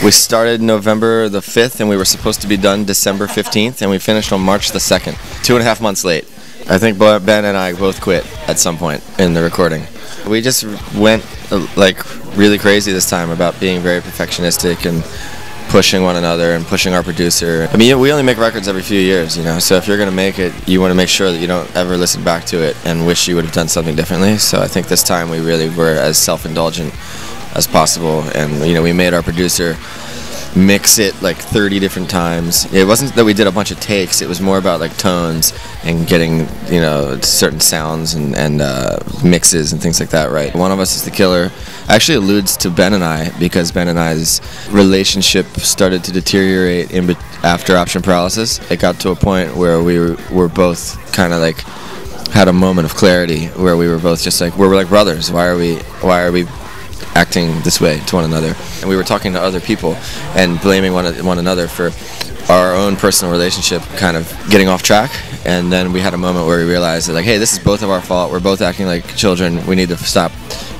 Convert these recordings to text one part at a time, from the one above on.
We started November the 5th and we were supposed to be done December 15th and we finished on March the 2nd, 2.5 months late. I think Ben and I both quit at some point in the recording. We just went like really crazy this time about being very perfectionistic and pushing one another and pushing our producer. I mean, we only make records every few years, you know, so if you're going to make it, you want to make sure that you don't ever listen back to it and wish you would have done something differently. So I think this time we really were as self-indulgent as possible, and you know, we made our producer mix it like 30 different times. It wasn't that we did a bunch of takes, it was more about like tones and getting, you know, certain sounds and mixes and things like that right. One of us is the killer actually alludes to Ben and I, because Ben and I's relationship started to deteriorate after option paralysis. It got to a point where we were both kind of like had a moment of clarity where we were both just like, we're like brothers, why are we acting this way to one another? And we were talking to other people and blaming one another for our own personal relationship kind of getting off track, and then we had a moment where we realized that, like, hey, this is both of our fault, we're both acting like children, we need to stop.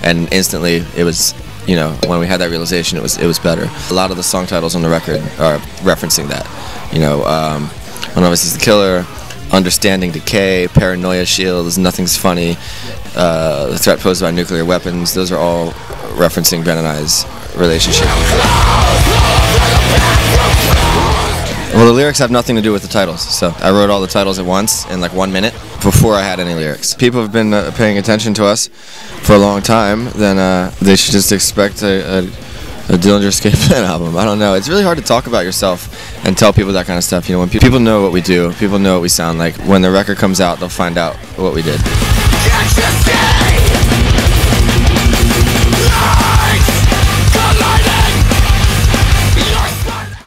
And instantly it was, you know, when we had that realization, it was better. A lot of the song titles on the record are referencing that, you know. One of us is the killer, Understanding Decay, Paranoia Shields, Nothing's Funny, The Threat Posed by Nuclear Weapons. Those are all referencing Ben and I's relationship. Well, the lyrics have nothing to do with the titles, so I wrote all the titles at once in like 1 minute before I had any lyrics. People have been paying attention to us for a long time, then they should just expect a Dillinger Escape Plan album. I don't know. It's really hard to talk about yourself and tell people that kind of stuff. You know, when people know what we do, people know what we sound like. When the record comes out, they'll find out what we did.